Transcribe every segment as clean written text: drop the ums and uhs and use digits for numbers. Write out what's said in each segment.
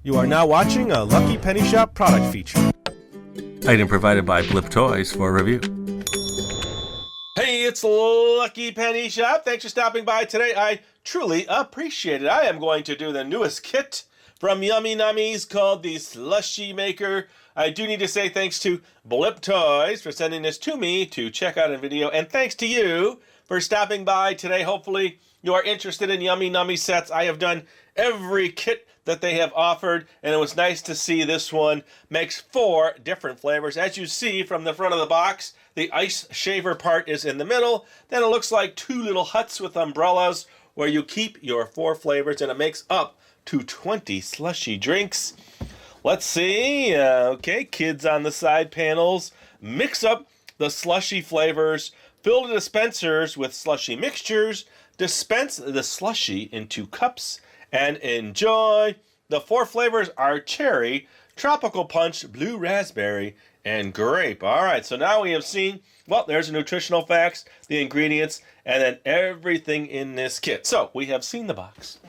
You are now watching a Lucky Penny Shop product feature. Item provided by Blip Toys for review. Hey, it's Lucky Penny Shop. Thanks for stopping by today. I truly appreciate it. I am going to do the newest kit from Yummy Nummies called the Slushy Maker. I do need to say thanks to Blip Toys for sending this to me to check out in video. And thanks to you for stopping by today. Hopefully you are interested in Yummy Nummy sets. I have done every kit that they have offered, and it was nice to see this one makes 4 different flavors. As you see from the front of the box, the ice shaver part is in the middle. Then it looks like 2 little huts with umbrellas where you keep your 4 flavors, and it makes up to 20 slushy drinks. Let's see. Okay, kids on the side panels. Mix up the slushy flavors. Fill the dispensers with slushy mixtures. Dispense the slushy into cups and enjoy. The 4 flavors are cherry, tropical punch, blue raspberry, and grape. All right, so now we have seen, well, there's the nutritional facts, the ingredients, and then everything in this kit. So we have seen the box.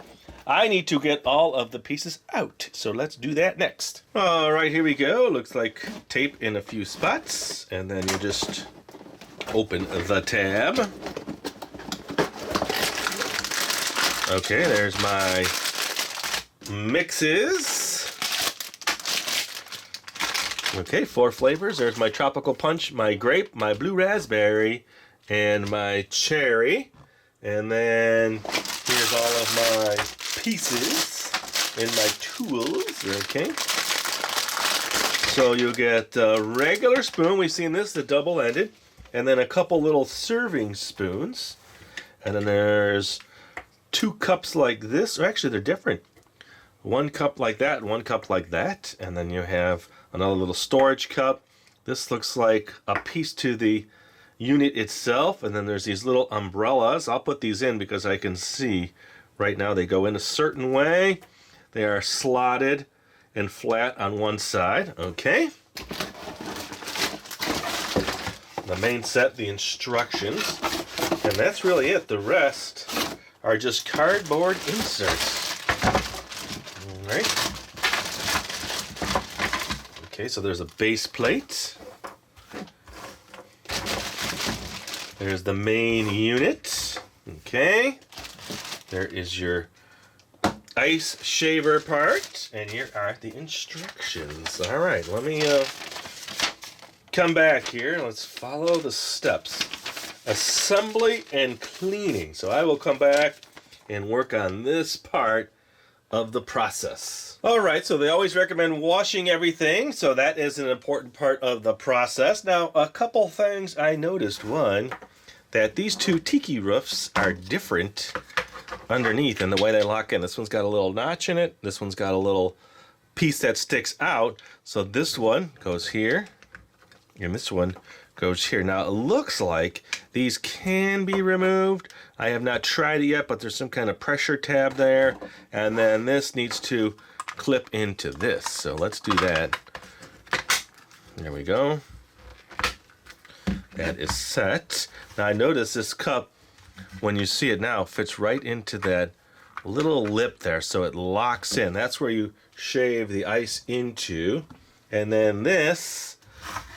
I need to get all of the pieces out, so let's do that next. All right, here we go. Looks like tape in a few spots, and then you just open the tab. Okay, there's my mixes. Okay, 4 flavors. There's my tropical punch, my grape, my blue raspberry, and my cherry. And then here's all of my pieces in my tools. Okay. So you get a regular spoon. We've seen this, the double-ended. And then a couple little serving spoons. And then there's 2 cups like this, or actually they're different. 1 cup like that, 1 cup like that, and then you have another little storage cup. This looks like a piece to the unit itself, and then there's these little umbrellas. I'll put these in because I can see right now they go in a certain way. They are slotted and flat on one side. Okay. The main set, the instructions, and that's really it. The rest are just cardboard inserts. All right. Okay, so there's a base plate. There's the main unit. Okay. There is your ice shaver part, and here are the instructions. All right, let me come back here. Let's follow the steps. Assembly and cleaning. So I will come back and work on this part of the process. All right, so they always recommend washing everything, so that is an important part of the process. Now, a couple things I noticed. One, that these 2 tiki roofs are different underneath in the way they lock in. This one's got a little notch in it. This one's got a little piece that sticks out. So this one goes here, and this one goes here. Now it looks like these can be removed. I have not tried it yet, but there's some kind of pressure tab there, and then this needs to clip into this. So let's do that. There we go. That is set. Now I notice this cup, when you see it now, fits right into that little lip there, so it locks in. That's where you shave the ice into. And then this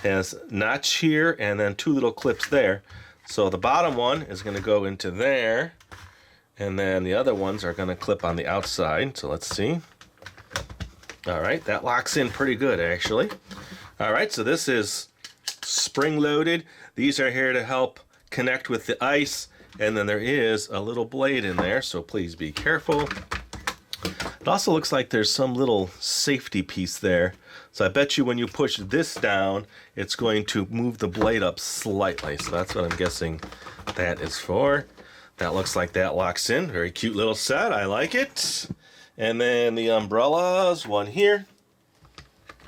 has notch here and then 2 little clips there. So the bottom one is going to go into there, and then the other ones are going to clip on the outside. So let's see. All right, that locks in pretty good actually. All right, so this is spring loaded. These are here to help connect with the ice, and then there is a little blade in there, so please be careful. It also looks like there's some little safety piece there. So I bet you when you push this down, it's going to move the blade up slightly. So that's what I'm guessing that is for. That looks like that locks in. Very cute little set. I like it. And then the umbrellas, one here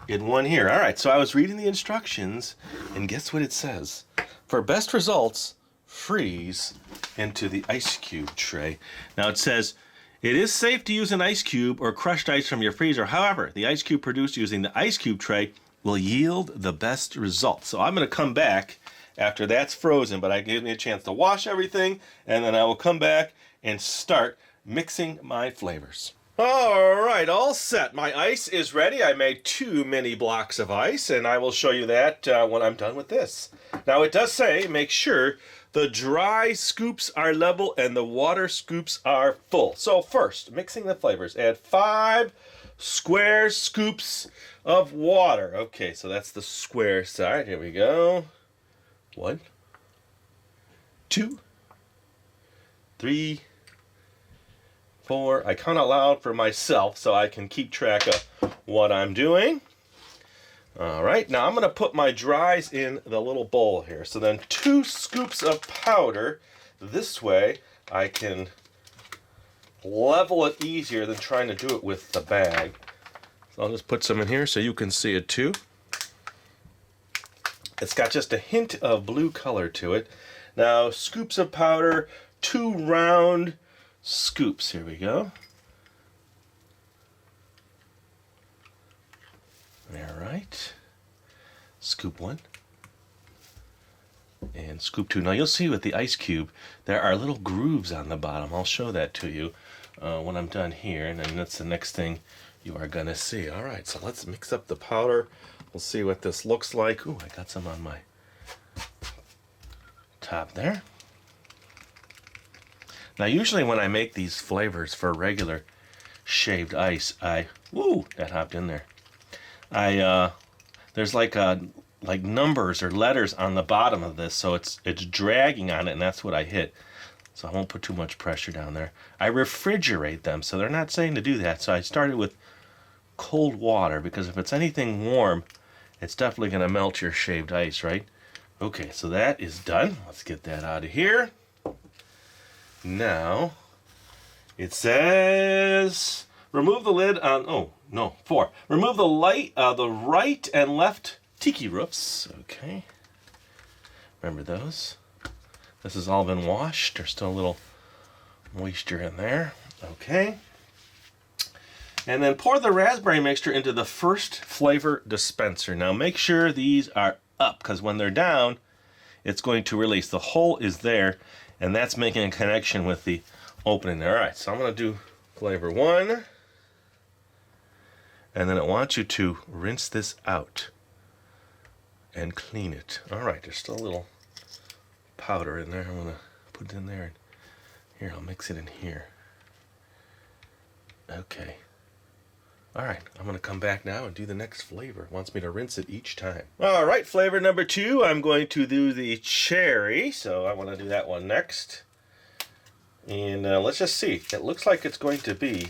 and one here. All right, so I was reading the instructions, and guess what it says? For best results, freeze into the ice cube tray. Now it says, it is safe to use an ice cube or crushed ice from your freezer. However, the ice cube produced using the ice cube tray will yield the best results. So I'm going to come back after that's frozen, but I give me a chance to wash everything, and then I will come back and start mixing my flavors. All right, all set. My ice is ready. I made 2 mini blocks of ice, and I will show you that when I'm done with this. Now, it does say make sure the dry scoops are level and the water scoops are full. So first, mixing the flavors. Add 5 square scoops of water. Okay, so that's the square side. Here we go. 1, 2, 3, 4. I count out loud for myself so I can keep track of what I'm doing. All right, now I'm going to put my dries in the little bowl here. So then 2 scoops of powder. This way I can level it easier than trying to do it with the bag. So I'll just put some in here so you can see it too. It's got just a hint of blue color to it. Now, scoops of powder, 2 round scoops. Here we go. All right. Scoop 1 and scoop 2. Now you'll see with the ice cube there are little grooves on the bottom. I'll show that to you when I'm done here, and then that's the next thing you are gonna see. All right, so let's mix up the powder. We'll see what this looks like. Ooh, I got some on my top there. Now, usually when I make these flavors for regular shaved ice, woo, that hopped in there. There's like numbers or letters on the bottom of this, so it's dragging on it, and that's what I hit. So I won't put too much pressure down there. I refrigerate them, so they're not saying to do that. So I started with cold water, because if it's anything warm, it's definitely going to melt your shaved ice, right? Okay, so that is done. Let's get that out of here. Now, it says, remove the lid on, 4. Remove the right and left tiki roofs. Okay. Remember those? This has all been washed. There's still a little moisture in there. Okay. And then pour the raspberry mixture into the first flavor dispenser. Now make sure these are up, because when they're down, it's going to release. The hole is there, and that's making a connection with the opening there. All right, so I'm going to do flavor 1. And then I want you to rinse this out and clean it. All right, there's still a little powder in there. I'm going to put it in there. And here, I'll mix it in here. Okay. All right, I'm going to come back now and do the next flavor. It wants me to rinse it each time. All right, flavor number 2, I'm going to do the cherry. So I want to do that one next. And let's just see. It looks like it's going to be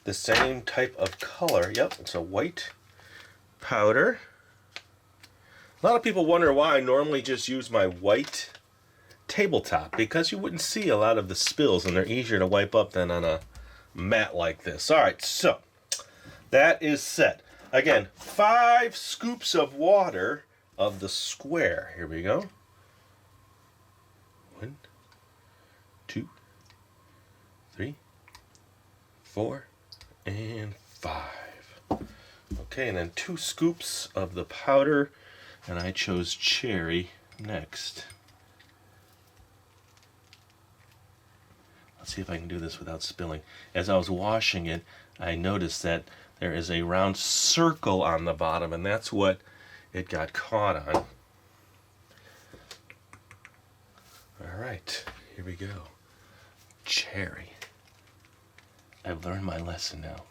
the same type of color. Yep, it's a white powder. A lot of people wonder why I normally just use my white tabletop, because you wouldn't see a lot of the spills, and they're easier to wipe up than on a mat like this. All right, so that is set. Again, 5 scoops of water of the square. Here we go. 1, 2, 3, 4, and 5. Okay, and then 2 scoops of the powder, and I chose cherry next. Let's see if I can do this without spilling. As I was washing it, I noticed that there is a round circle on the bottom, and that's what it got caught on. All right, here we go. Cherry. I've learned my lesson now.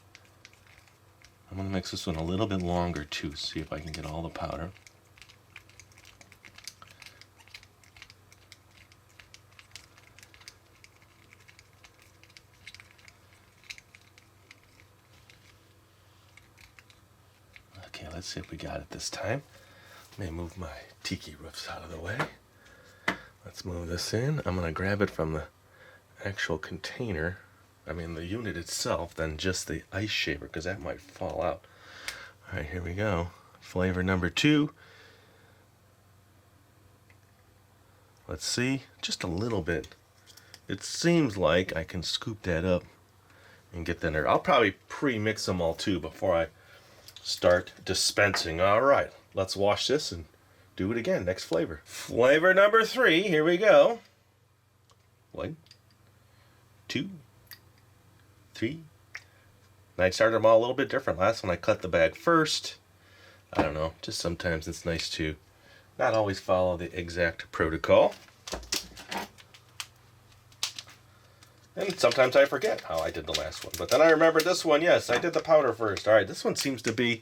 I'm going to mix this one a little bit longer too, see if I can get all the powder. Okay, let's see if we got it this time. Let me move my tiki roofs out of the way. Let's move this in. I'm going to grab it from the actual container, the unit itself, than just the ice shaver, because that might fall out. All right, here we go. Flavor number 2. Let's see, just a little bit. It seems like I can scoop that up and get that in there. I'll probably pre-mix them all too before I start dispensing. All right, let's wash this and do it again. Next flavor. Flavor number 3, here we go. 1, 2, 3, And I started them all a little bit different. Last one I cut the bag first. I don't know, just sometimes it's nice to not always follow the exact protocol. And sometimes I forget how I did the last one. But then I remember this one, yes, I did the powder first. All right, this one seems to be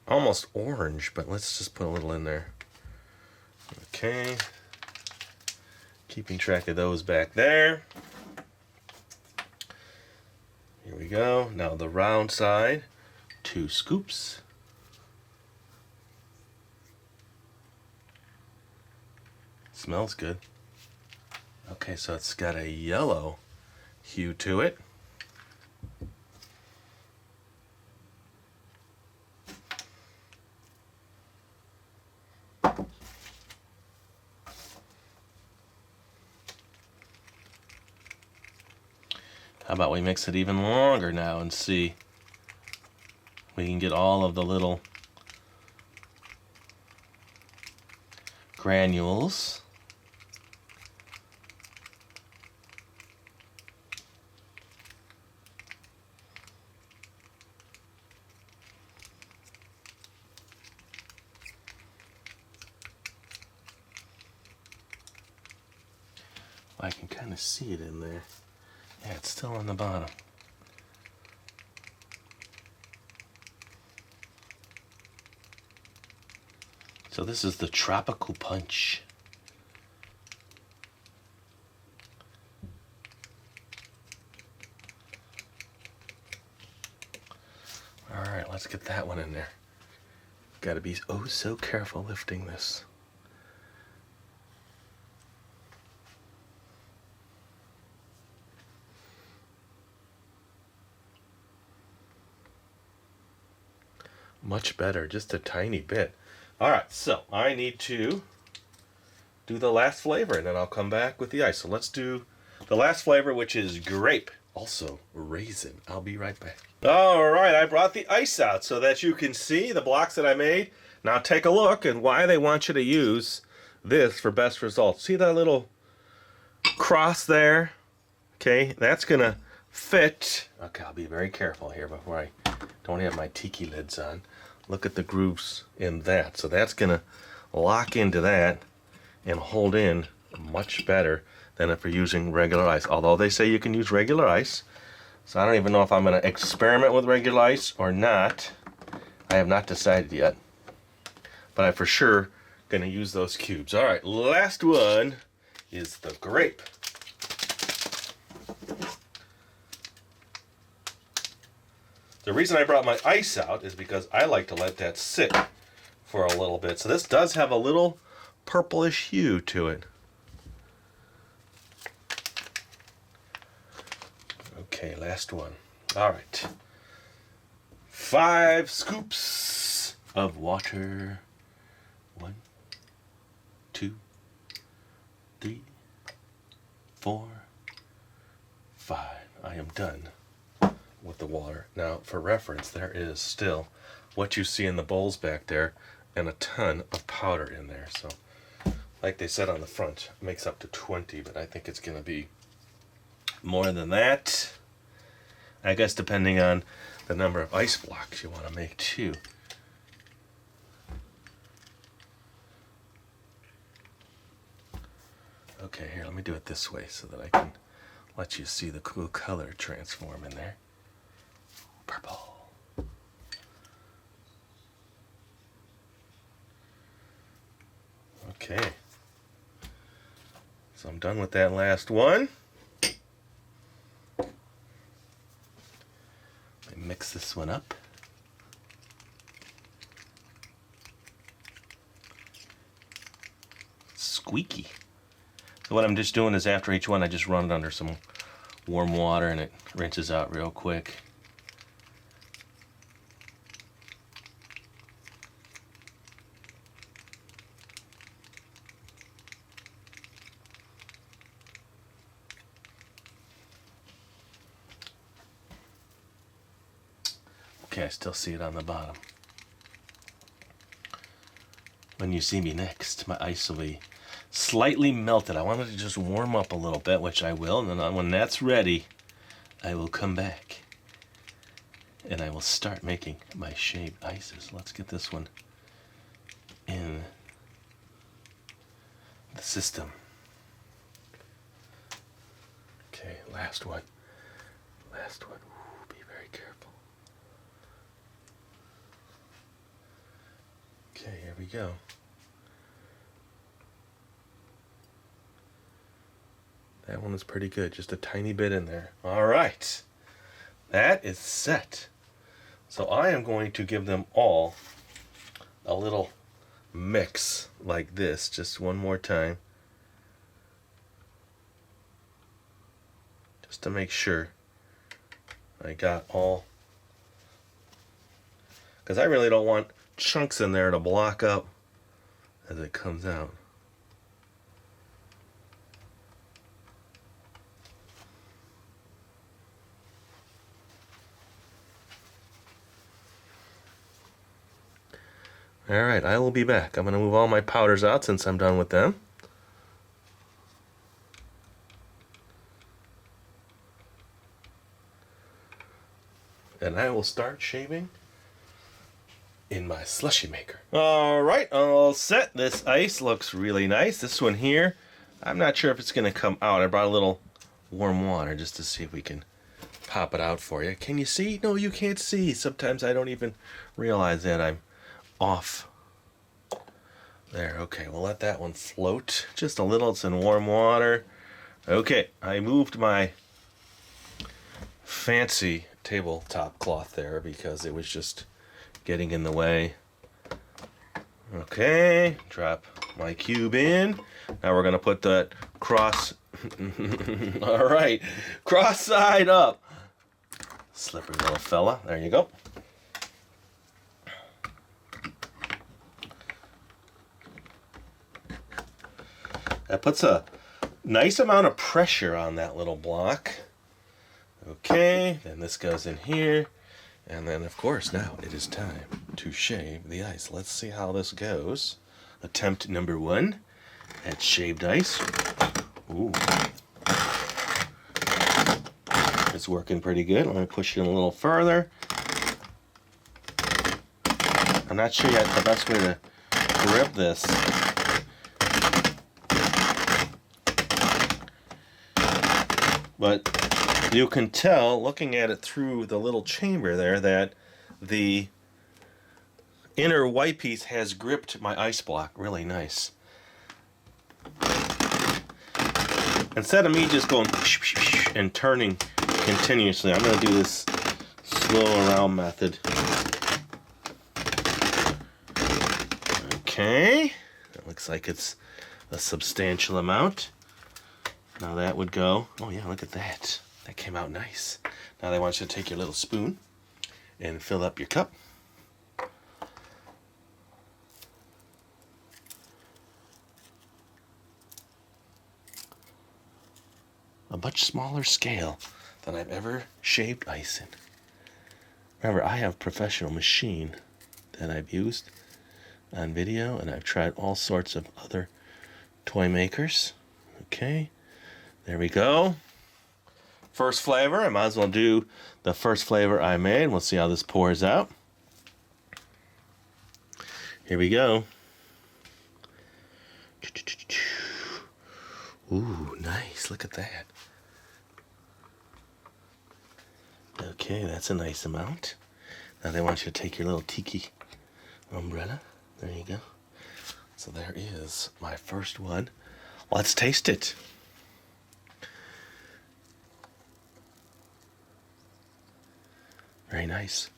almost orange, but let's just put a little in there. Okay. Keeping track of those back there. Here we go. Now the round side, 2 scoops. Smells good. Okay, so it's got a yellow hue to it. How about we mix it even longer now and see? We can get all of the little granules. I can kind of see it in there. Yeah, it's still on the bottom. So this is the Tropical Punch. All right, let's get that one in there. Got to be oh so careful lifting this. Much better, just a tiny bit. All right, so I need to do the last flavor, and then I'll come back with the ice. So let's do the last flavor, which is grape, also raisin. I'll be right back. All right, I brought the ice out so that you can see the blocks that I made. Now take a look and why they want you to use this for best results. See that little cross there? Okay, that's gonna fit. Okay, I'll be very careful here before I don't have my tiki lids on. Look at the grooves in that. So that's gonna lock into that and hold in much better than if you're using regular ice. Although they say you can use regular ice. So I don't even know if I'm gonna experiment with regular ice or not. I have not decided yet. But I'm for sure gonna use those cubes. All right, last one is the grape. The reason I brought my ice out is because I like to let that sit for a little bit. So this does have a little purplish hue to it. Okay, last one. All right. 5 scoops of water. 1, 2, 3, 4, 5. I am done with the water. Now, for reference, there is still what you see in the bowls back there and a ton of powder in there. So, like they said on the front, it makes up to 20, but I think it's going to be more than that. I guess depending on the number of ice blocks you want to make too. Okay, here, let me do it this way so that I can let you see the cool color transform in there. Purple. Okay. So I'm done with that last one. Let me mix this one up. Squeaky. So what I'm just doing is after each one I just run it under some warm water and it rinses out real quick. Okay, I still see it on the bottom. When you see me next, my ice will be slightly melted. I want it to just warm up a little bit, which I will, and then when that's ready, I will come back and I will start making my shaved ices. Let's get this one in the system. Okay, last one. Last one. Ooh, be very careful. Okay, here we go. That one is pretty good. Just a tiny bit in there. All right. That is set. So I am going to give them all a little mix like this. Just one more time. Just to make sure I got all. Because I really don't want chunks in there to block up as it comes out. Alright, I will be back. I'm going to move all my powders out since I'm done with them. And I will start shaving in my slushy maker. Alright, all set. This ice looks really nice. This one here, I'm not sure if it's going to come out. I brought a little warm water just to see if we can pop it out for you. Can you see? No, you can't see. Sometimes I don't even realize that I'm off. There, okay, we'll let that one float just a little. It's in warm water. Okay, I moved my fancy tabletop cloth there because it was just getting in the way. Okay, drop my cube in. Now we're gonna put that cross all right, cross side up. Slippery little fella. There you go. That puts a nice amount of pressure on that little block. Okay, then this goes in here. And then, of course, now it is time to shave the ice. Let's see how this goes. Attempt number 1 at shaved ice. Ooh. It's working pretty good. Let me push it in a little further. I'm not sure yet the best way to grip this. But you can tell, looking at it through the little chamber there, that the inner white piece has gripped my ice block really nice. Instead of me just going and turning continuously, I'm going to do this slow around method. Okay, it looks like it's a substantial amount. Now that would go, oh yeah, look at that. That came out nice. Now they want you to take your little spoon and fill up your cup. A much smaller scale than I've ever shaved ice in. Remember, I have a professional machine that I've used on video, and I've tried all sorts of other toy makers. Okay. There we go. First flavor. I might as well do the first flavor I made. We'll see how this pours out. Here we go. Ooh, nice. Look at that. Okay, that's a nice amount. Now they want you to take your little tiki umbrella. There you go. So there is my first one. Let's taste it. Very nice.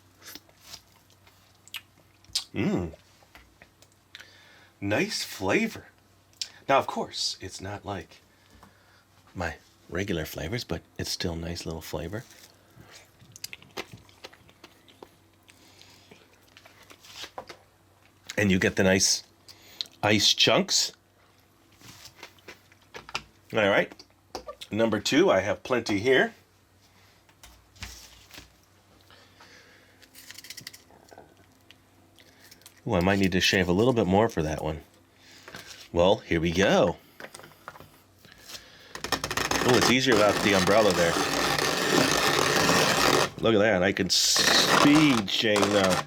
Nice flavor. Now, of course, it's not like my regular flavors, but it's still nice little flavor. And you get the nice ice chunks. All right. Number 2, I have plenty here. Ooh, I might need to shave a little bit more for that one. Well, here we go. Oh, it's easier without the umbrella there. Look at that. I can speed, Shane, now.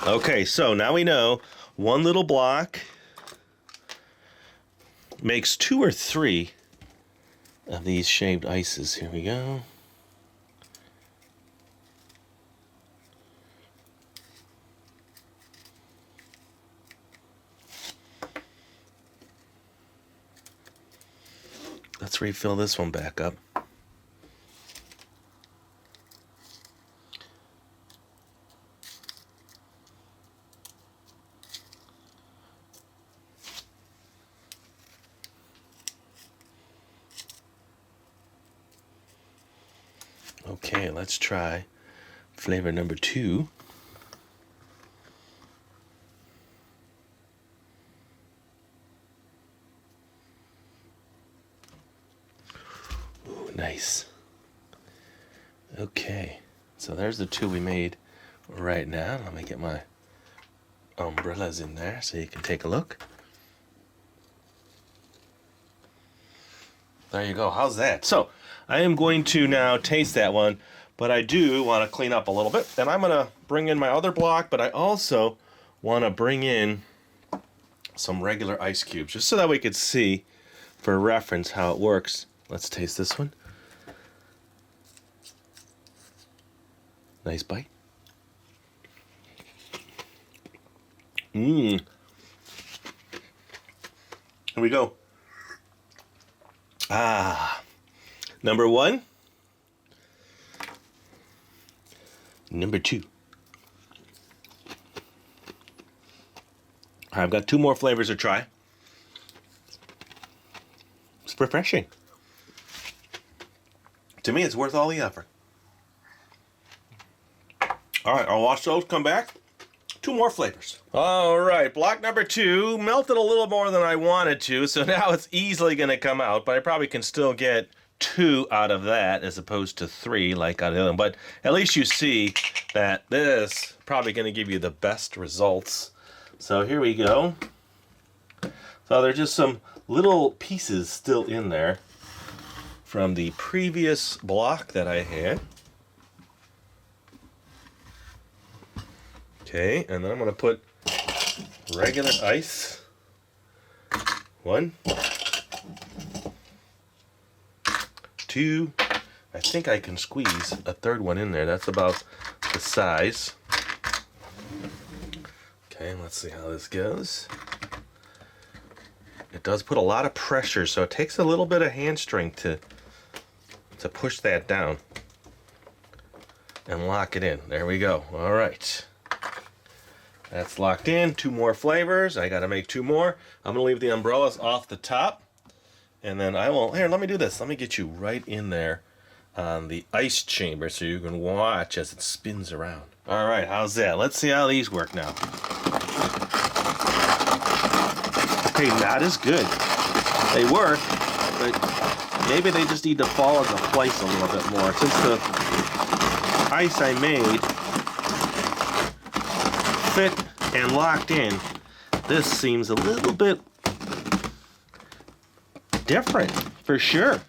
Okay, so now we know one little block makes 2 or 3 of these shaved ices. Here we go. Let's refill this one back up. Okay, let's try flavor number 2. Ooh, nice. Okay, so there's the 2 we made right now. Let me get my umbrellas in there so you can take a look. There you go. How's that? So I am going to now taste that one, but I do want to clean up a little bit. And I'm going to bring in my other block, but I also want to bring in some regular ice cubes, just so that we could see for reference how it works. Let's taste this one. Nice bite. Here we go. Number 1. Number 2. I've got 2 more flavors to try. It's refreshing. To me, it's worth all the effort. All right, I'll wash those, come back. 2 more flavors. All right, block number 2 melted a little more than I wanted to, so now it's easily going to come out, but I probably can still get 2 out of that as opposed to 3 like out of the other one. But at least you see that this is probably going to give you the best results. So here we go. So there's just some little pieces still in there from the previous block that I had. Okay, and then I'm going to put regular ice. 1, 2. I think I can squeeze a 3rd one in there. That's about the size. Okay, let's see how this goes. It does put a lot of pressure, so it takes a little bit of hand strength to push that down and lock it in. There we go. All right. That's locked in. 2 more flavors. I got to make 2 more. I'm going to leave the umbrellas off the top. And then I will... Here, let me do this. Let me get you right in there on the ice chamber so you can watch as it spins around. All right, how's that? Let's see how these work now. Okay, not as good. They work, but maybe they just need to fall into place a little bit more. Since the ice I made fit and locked in, this seems a little bit different for sure.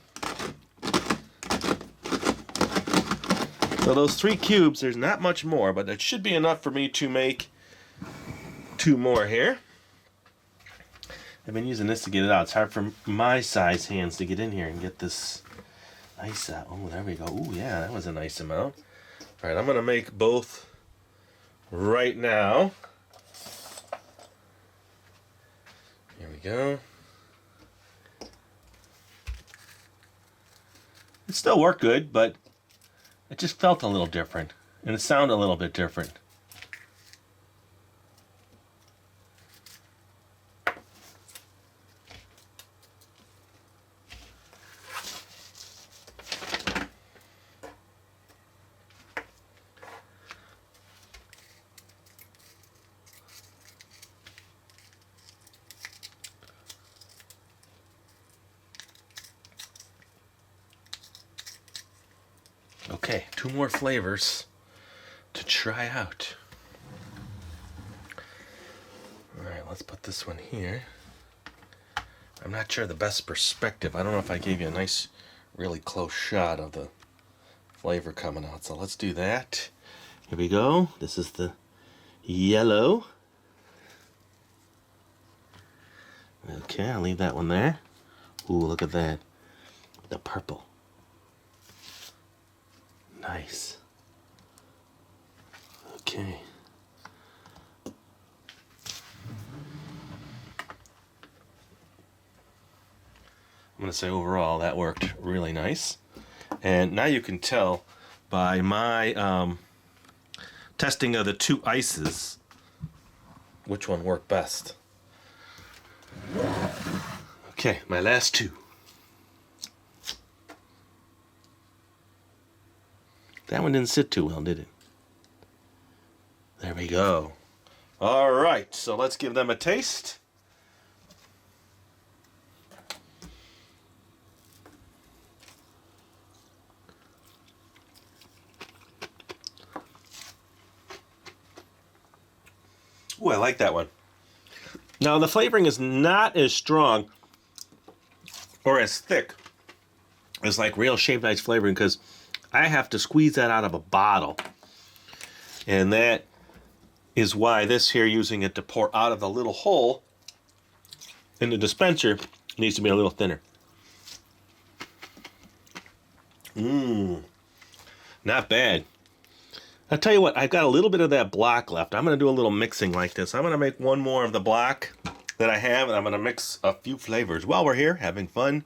So those 3 cubes, there's not much more, but it should be enough for me to make 2 more here. I've been using this to get it out. It's hard for my size hands to get in here and get this ice out. Oh, there we go. Oh, yeah, that was a nice amount. All right, I'm going to make both right now. Here we go. It still worked good, but it just felt a little different, and it sounded a little bit different. Okay, 2 more flavors to try out. Alright, let's put this one here. I'm not sure the best perspective. I don't know if I gave you a nice, really close shot of the flavor coming out. So let's do that. Here we go. This is the yellow. Okay, I'll leave that one there. Ooh, look at that. The purple. Nice. Okay. I'm going to say overall that worked really nice. And now you can tell by my testing of the two ices which one worked best. Okay, my last two. That one didn't sit too well, did it? There we go. All right, so let's give them a taste. Ooh, I like that one. Now, the flavoring is not as strong or as thick as like real shaved ice flavoring, because I have to squeeze that out of a bottle. And that is why this here, using it to pour out of the little hole in the dispenser, needs to be a little thinner. Not bad. I'll tell you what, I've got a little bit of that block left. I'm going to do a little mixing like this. I'm going to make one more of the block that I have, and I'm going to mix a few flavors while we're here having fun.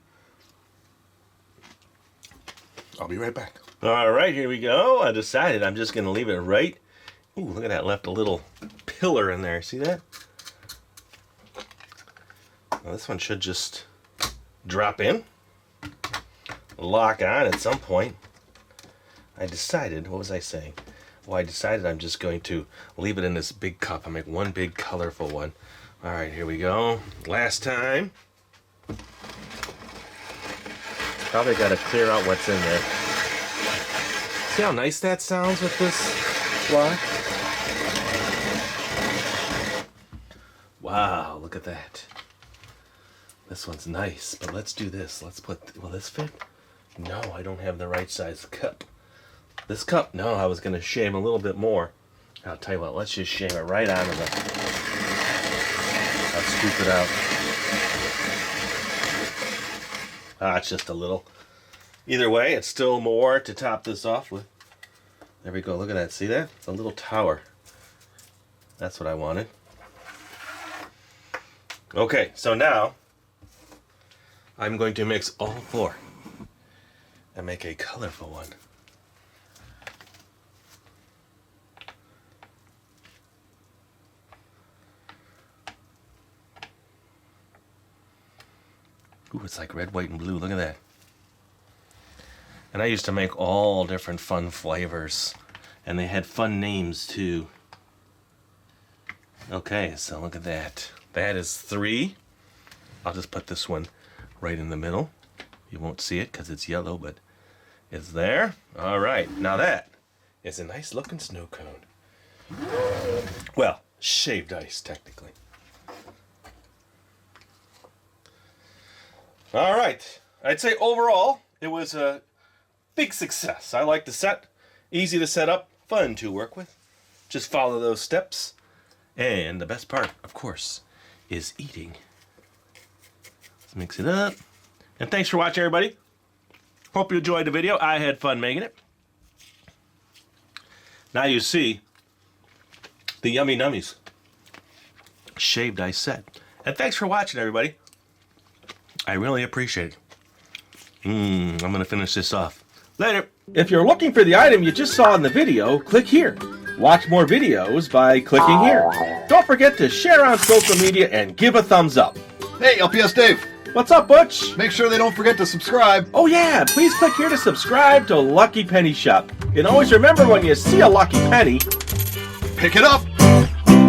I'll be right back. All right, here we go. I decided I'm just going to leave it right. Ooh, look at that. Left a little pillar in there. See that? Well, this one should just drop in, lock on at some point. I decided, what was I saying? Well, I decided I'm just going to leave it in this big cup. I make one big colorful one. All right, here we go. Last time. Probably got to clear out what's in there. See how nice that sounds with this block? Wow, look at that. This one's nice, but let's do this. Let's put, will this fit? No, I don't have the right size cup. This cup, no, I was going to shave a little bit more. I'll tell you what, let's just shave it right out of the... I'll scoop it out. It's just a little. Either way, it's still more to top this off with. There we go, look at that, see that? It's a little tower. That's what I wanted. Okay, so now, I'm going to mix all four and make a colorful one. Ooh, it's like red, white, and blue. Look at that. And I used to make all different fun flavors. And they had fun names, too. Okay, so look at that. That is 3. I'll just put this one right in the middle. You won't see it because it's yellow, but it's there. All right, now that is a nice looking snow cone. Well, shaved ice, technically. All right, I'd say overall it was a big success. I like the set, easy to set up, fun to work with. Just follow those steps. And the best part, of course, is eating. Let's mix it up. And thanks for watching, everybody. Hope you enjoyed the video. I had fun making it. Now you see the Yummy Nummies shaved ice set. And thanks for watching, everybody. I really appreciate it. I'm going to finish this off. Later. If you're looking for the item you just saw in the video, click here. Watch more videos by clicking here. Don't forget to share on social media and give a thumbs up. Hey, LPS-Dave. What's up, Butch? Make sure they don't forget to subscribe. Oh yeah, please click here to subscribe to Lucky Penny Shop. And always remember, when you see a lucky penny, Pick it up.